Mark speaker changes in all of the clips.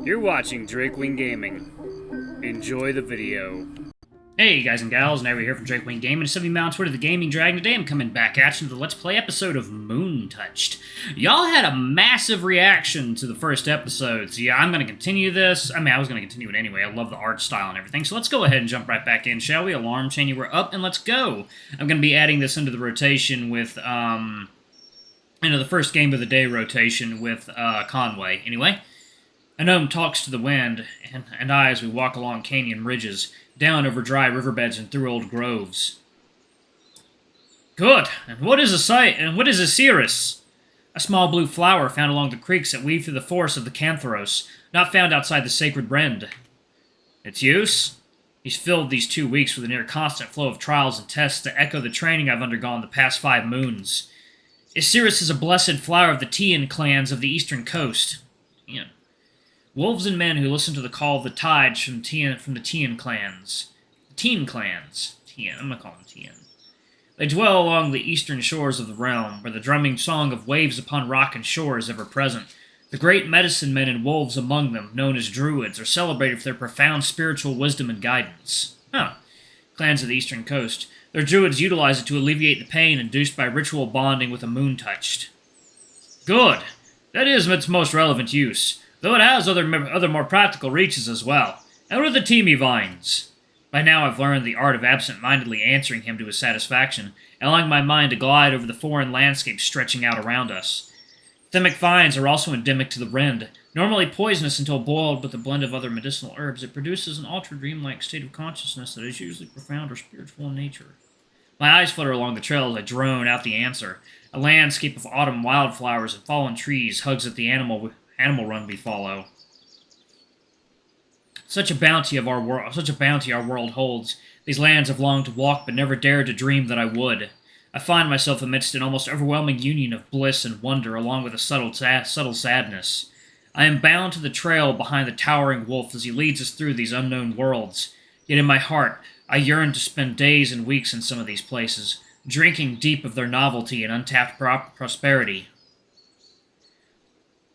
Speaker 1: You're watching Drakewing Gaming. Enjoy the video.
Speaker 2: Hey guys and gals, now we're here from Drakewing Gaming. It's Mounts, the Gaming Dragon. Today I'm coming back at you with the Let's Play episode of Moontouched. Y'all had a massive reaction to the first episode, so yeah, I'm going to continue this. I was going to continue it anyway. I love the art style and everything, so let's go ahead and jump right back in, shall we? Alarm chain, you were up, and let's go. I'm going to be adding this into the rotation with, into the first game of the day rotation with, Conway. Anyway, a gnome talks to the wind, and I as we walk along canyon ridges, down over dry riverbeds and through old groves. Good. And what is a sight? And what is a cirrus? A small blue flower found along the creeks that weave through the forests of the Cantharos, not found outside the sacred Rend. Its use? He's filled these 2 weeks with a near constant flow of trials and tests that echo the training I've undergone the past 5 moons. Isirus is a blessed flower of the Tian clans of the eastern coast. Tian. Wolves and men who listen to the call of the tides from the Tian clans. The Tian clans. Tian, I'm going to call them Tian. They dwell along the eastern shores of the realm, where the drumming song of waves upon rock and shore is ever present. The great medicine men and wolves among them, known as druids, are celebrated for their profound spiritual wisdom and guidance. Clans of the eastern coast. Their druids utilize it to alleviate the pain induced by ritual bonding with a Moontouched. Good. That is its most relevant use, though it has other more practical reaches as well. And what are the teamy vines? By now I've learned the art of absent-mindedly answering him to his satisfaction, allowing my mind to glide over the foreign landscape stretching out around us. Thymic vines are also endemic to the Rend. Normally poisonous until boiled with a blend of other medicinal herbs, it produces an ultra-dreamlike state of consciousness that is usually profound or spiritual in nature. My eyes flutter along the trail as I drone out the answer. A landscape of autumn wildflowers and fallen trees hugs at the animal run we follow. Such a bounty our world holds. These lands have longed to walk, but never dared to dream that I would. I find myself amidst an almost overwhelming union of bliss and wonder, along with a subtle sadness. I am bound to the trail behind the towering wolf as he leads us through these unknown worlds. Yet in my heart, I yearn to spend days and weeks in some of these places, drinking deep of their novelty and untapped prosperity.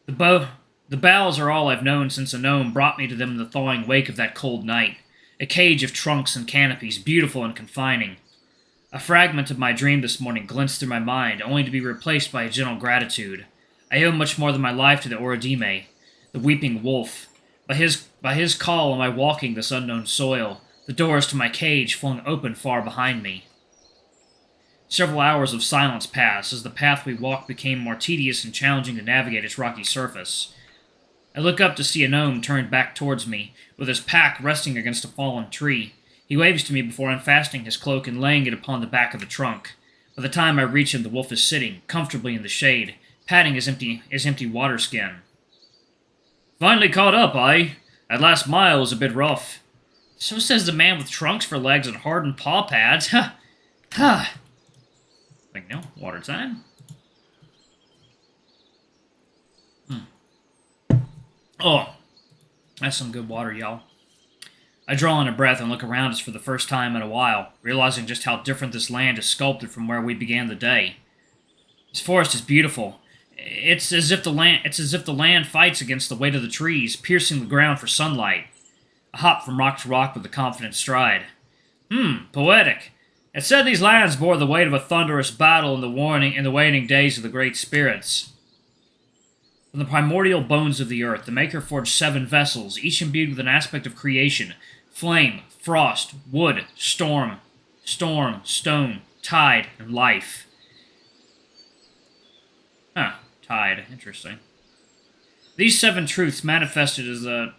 Speaker 2: The Boughs are all I've known since a gnome brought me to them in the thawing wake of that cold night. A cage of trunks and canopies, beautiful and confining. A fragment of my dream this morning glints through my mind, only to be replaced by a gentle gratitude. I owe much more than my life to the Oradime, the weeping wolf. By his call am I walking this unknown soil, the doors to my cage flung open far behind me. Several hours of silence passed as the path we walked became more tedious and challenging to navigate its rocky surface. I look up to see a gnome turned back towards me, with his pack resting against a fallen tree. He waves to me before unfastening his cloak and laying it upon the back of the trunk. By the time I reach him, the wolf is sitting, comfortably in the shade, patting his empty water skin. Finally caught up, eh? That last mile was a bit rough. So says the man with trunks for legs and hardened paw pads. Ha! Ha! Like, no, water time. Oh, that's some good water, y'all. I draw in a breath and look around us for the first time in a while, realizing just how different this land is sculpted from where we began the day. This forest is beautiful. It's as if the land fights against the weight of the trees, piercing the ground for sunlight. I hop from rock to rock with a confident stride. Poetic. It said these lands bore the weight of a thunderous battle in the waning days of the great spirits. From the primordial bones of the earth, the Maker forged 7 vessels, each imbued with an aspect of creation: flame, frost, wood, storm, stone, tide, and life. Tide. Interesting. These 7 truths manifested as the...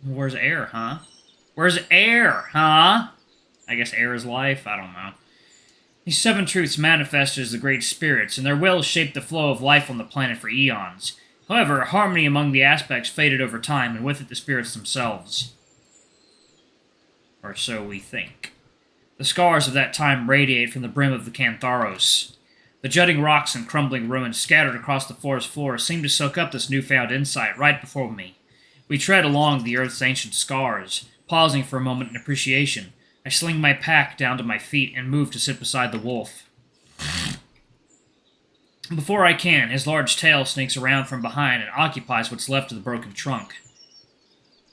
Speaker 2: Where's air, huh? Where's air, huh? I guess air is life? I don't know. These 7 truths manifested as the great spirits, and their wills shaped the flow of life on the planet for eons. However, harmony among the aspects faded over time, and with it the spirits themselves. Or so we think. The scars of that time radiate from the brim of the Cantharos. The jutting rocks and crumbling ruins scattered across the forest floor seem to soak up this newfound insight right before me. We tread along the earth's ancient scars, pausing for a moment in appreciation. I sling my pack down to my feet and move to sit beside the wolf. Before I can, his large tail sneaks around from behind and occupies what's left of the broken trunk.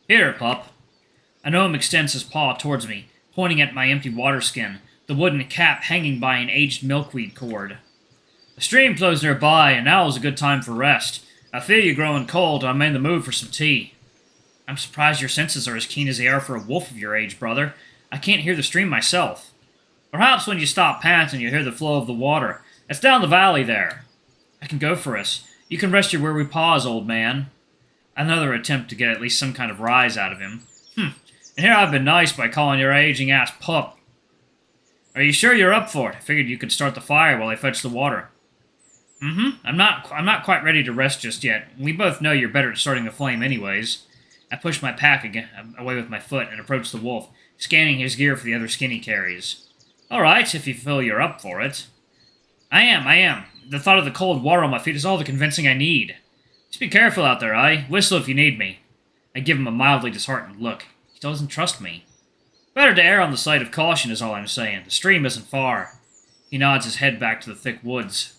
Speaker 2: Here, pup. A gnome extends his paw towards me, pointing at my empty water skin, the wooden cap hanging by an aged milkweed cord. The stream flows nearby, and now is a good time for rest. I feel you growing cold, and I'm in the mood for some tea. I'm surprised your senses are as keen as they are for a wolf of your age, brother. I can't hear the stream myself. Perhaps when you stop panting, you'll hear the flow of the water. It's down the valley there. I can go for us. You can rest your weary paws, old man. Another attempt to get at least some kind of rise out of him. And here I've been nice by calling your aging-ass pup. Are you sure you're up for it? I figured you could start the fire while I fetch the water. I'm not quite ready to rest just yet. We both know you're better at starting a flame anyways. I push my pack away with my foot and approach the wolf, scanning his gear for the other skin he carries. All right, if you feel you're up for it. I am. The thought of the cold water on my feet is all the convincing I need. Just be careful out there, aye? Whistle if you need me. I give him a mildly disheartened look. He doesn't trust me. Better to err on the side of caution is all I'm saying. The stream isn't far. He nods his head back to the thick woods.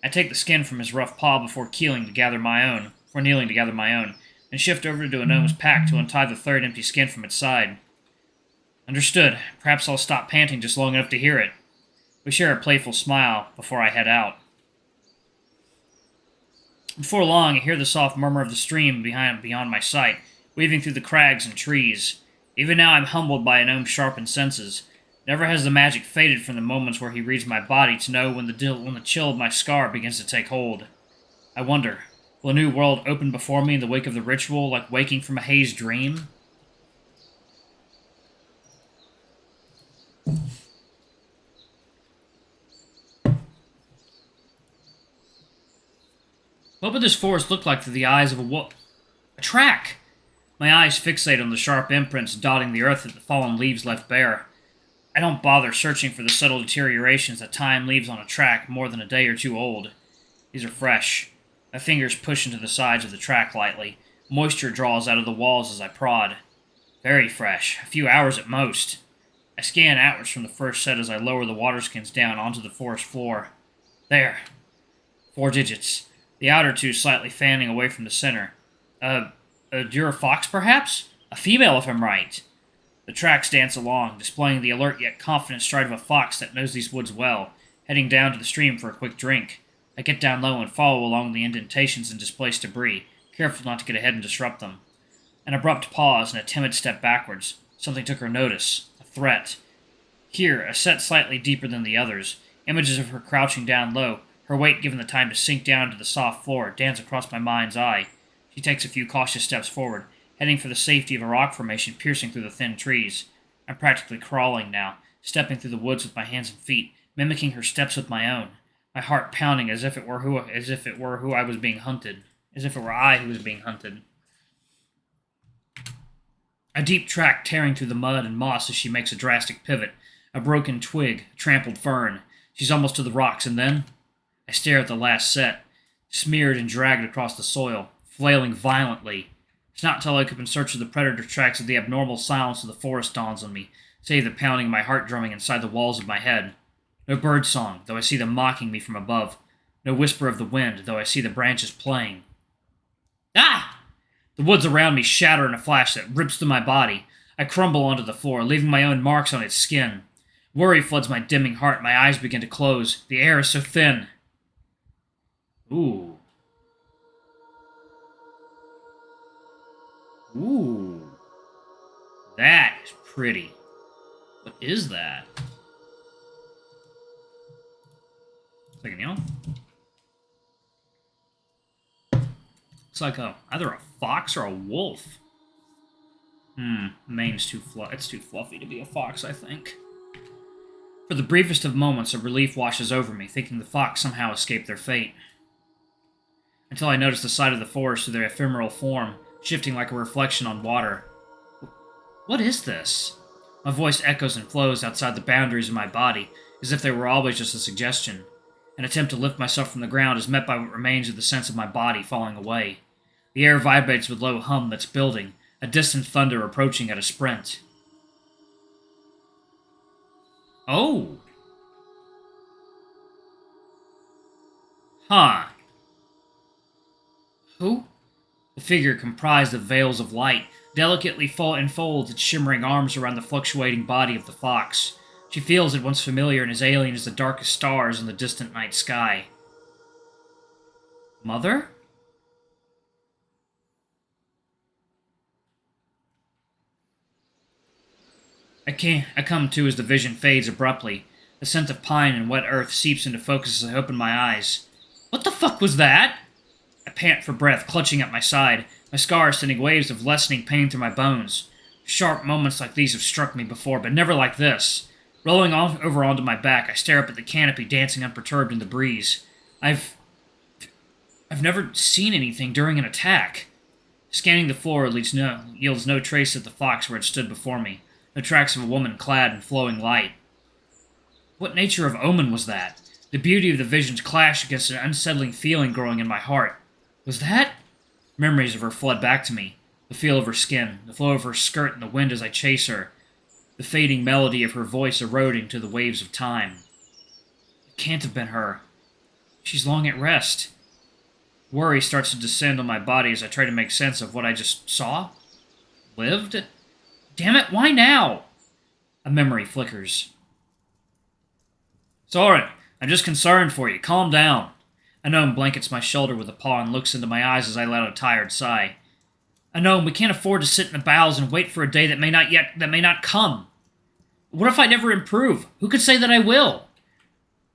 Speaker 2: I take the skin from his rough paw before kneeling to gather my own, and shift over to a gnome's pack to untie the third empty skin from its side. Understood. Perhaps I'll stop panting just long enough to hear it. We share a playful smile before I head out. Before long, I hear the soft murmur of the stream beyond my sight, weaving through the crags and trees. Even now I'm humbled by a gnome's sharpened senses. Never has the magic faded from the moments where he reads my body to know when the chill of my scar begins to take hold. I wonder, will a new world open before me in the wake of the ritual, like waking from a hazed dream? What would this forest look like through the eyes of a wolf? A track! My eyes fixate on the sharp imprints dotting the earth that the fallen leaves left bare. I don't bother searching for the subtle deteriorations that time leaves on a track more than a day or two old. These are fresh. My fingers push into the sides of the track lightly. Moisture draws out of the walls as I prod. Very fresh, a few hours at most. I scan outwards from the first set as I lower the waterskins down onto the forest floor. There. 4 digits. The outer 2 slightly fanning away from the center. A Dura fox, perhaps? A female, if I'm right. The tracks dance along, displaying the alert yet confident stride of a fox that knows these woods well, heading down to the stream for a quick drink. I get down low and follow along the indentations and displaced debris, careful not to get ahead and disrupt them. An abrupt pause and a timid step backwards. Something took her notice. A threat. Here, a set slightly deeper than the others. Images of her crouching down low, her weight given the time to sink down to the soft floor, dance across my mind's eye. She takes a few cautious steps forward, heading for the safety of a rock formation piercing through the thin trees. I'm practically crawling now, stepping through the woods with my hands and feet, mimicking her steps with my own, my heart pounding as if it were who I was being hunted, as if it were I who was being hunted. A deep track tearing through the mud and moss as she makes a drastic pivot, a broken twig, a trampled fern. She's almost to the rocks, and then I stare at the last set, smeared and dragged across the soil, flailing violently. It's not until I look up in search of the predator tracks that the abnormal silence of the forest dawns on me, save the pounding of my heart drumming inside the walls of my head. No bird song, though I see them mocking me from above. No whisper of the wind, though I see the branches playing. Ah! The woods around me shatter in a flash that rips through my body. I crumble onto the floor, leaving my own marks on its skin. Worry floods my dimming heart, my eyes begin to close. The air is so thin. Ooh. That is pretty. What is that? Second, y'all. It's like either a fox or a wolf. Mane's too it's too fluffy to be a fox, I think. For the briefest of moments, a relief washes over me, thinking the fox somehow escaped their fate. Until I notice the side of the forest with their ephemeral form, shifting like a reflection on water. What is this? My voice echoes and flows outside the boundaries of my body, as if they were always just a suggestion. An attempt to lift myself from the ground is met by what remains of the sense of my body falling away. The air vibrates with low hum that's building, a distant thunder approaching at a sprint. Oh! Huh. Who? The figure comprised of veils of light, delicately enfolds its shimmering arms around the fluctuating body of the fox. She feels at once familiar and as alien as the darkest stars in the distant night sky. Mother? I come to as the vision fades abruptly. The scent of pine and wet earth seeps into focus as I open my eyes. What the fuck was that? I pant for breath, clutching at my side, my scars sending waves of lessening pain through my bones. Sharp moments like these have struck me before, but never like this. Rolling over onto my back, I stare up at the canopy dancing unperturbed in the breeze. I've never seen anything during an attack. Scanning the floor yields no trace of the fox where it stood before me. No tracks of a woman clad in flowing light. What nature of omen was that? The beauty of the visions clashed against an unsettling feeling growing in my heart. Was that? Memories of her flood back to me. The feel of her skin, the flow of her skirt in the wind as I chase her, the fading melody of her voice eroding to the waves of time. It can't have been her. She's long at rest. Worry starts to descend on my body as I try to make sense of what I just saw. Lived? Damn it, why now? A memory flickers. Soren, I'm just concerned for you. Calm down. A gnome blankets my shoulder with a paw and looks into my eyes as I let out a tired sigh. A gnome, we can't afford to sit in the boughs and wait for a day that may not come. What if I never improve? Who could say that I will?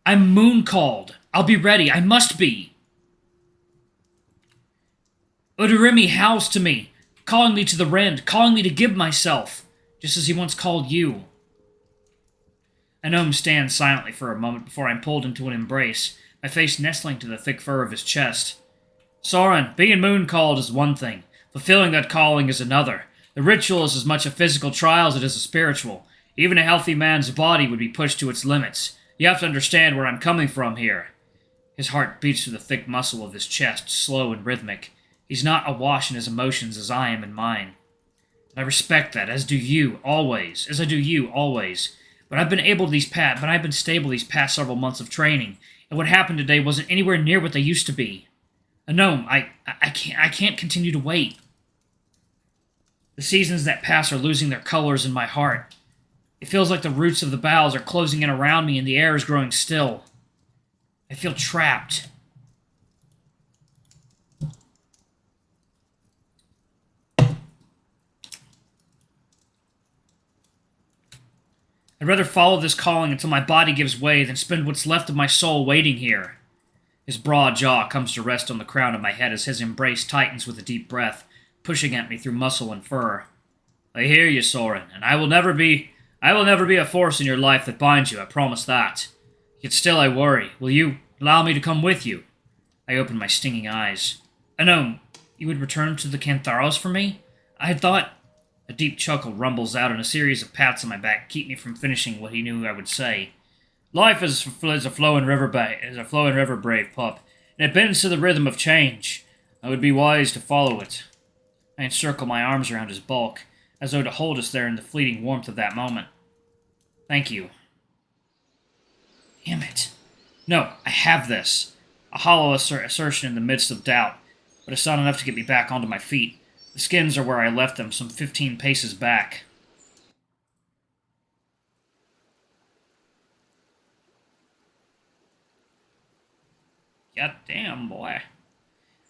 Speaker 2: I'm moon-called. I'll be ready. I must be. Udurimi howls to me, calling me to the rend, calling me to give myself, just as he once called you. A gnome stands silently for a moment before I'm pulled into an embrace, my face nestling to the thick fur of his chest. Soren, being moon-called is one thing. Fulfilling that calling is another. The ritual is as much a physical trial as it is a spiritual. Even a healthy man's body would be pushed to its limits. You have to understand where I'm coming from here. His heart beats through the thick muscle of his chest, slow and rhythmic. He's not awash in his emotions as I am in mine. And I respect that, as do you, always. As I do you, always. But I've been stable these past several months of training, and what happened today wasn't anywhere near what they used to be. A gnome, I can't continue to wait. The seasons that pass are losing their colors in my heart. It feels like the roots of the boughs are closing in around me and the air is growing still. I feel trapped. I'd rather follow this calling until my body gives way than spend what's left of my soul waiting here. His broad jaw comes to rest on the crown of my head as his embrace tightens with a deep breath, pushing at me through muscle and fur. I hear you, Soren, and I will never be a force in your life that binds you, I promise that. Yet still I worry. Will you allow me to come with you? I open my stinging eyes. Gnome, you would return to the Cantharos for me? I had thought... A deep chuckle rumbles out and a series of pats on my back keep me from finishing what he knew I would say. Life is a flowing river, brave pup, and it bends to the rhythm of change. I would be wise to follow it. I encircle my arms around his bulk, as though to hold us there in the fleeting warmth of that moment. Thank you. Damn it. No, I have this. A hollow assertion in the midst of doubt, but it's not enough to get me back onto my feet. The skins are where I left them, some 15 paces back. God damn, boy.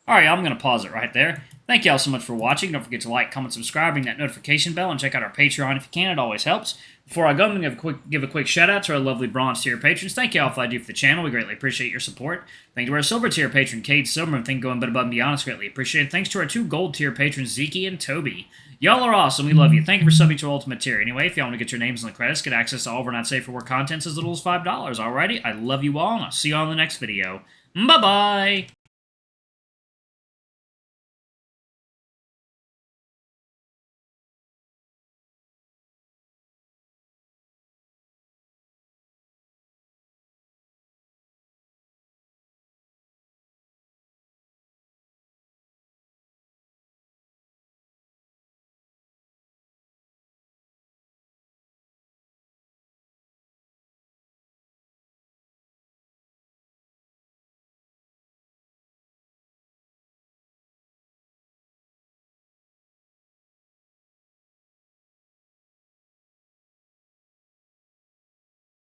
Speaker 2: Alright, I'm going to pause it right there. Thank y'all so much for watching. Don't forget to like, comment, subscribe, ring that notification bell, and check out our Patreon if you can. It always helps. Before I go, I'm going to give a quick shout-out to our lovely bronze tier patrons. Thank y'all for all I do for the channel. We greatly appreciate your support. Thank you to our silver tier patron, Cade Silverman. Thank you going above and beyond. It's greatly appreciated. Thanks to our 2 gold tier patrons, Zeke and Toby. Y'all are awesome. We love you. Thank you for subbing to Ultimate Tier. Anyway, if y'all want to get your names in the credits, get access to all of our not safe for work contents as little as $5. Alrighty, I love you all, and I'll see you all in the next video. Bye-bye!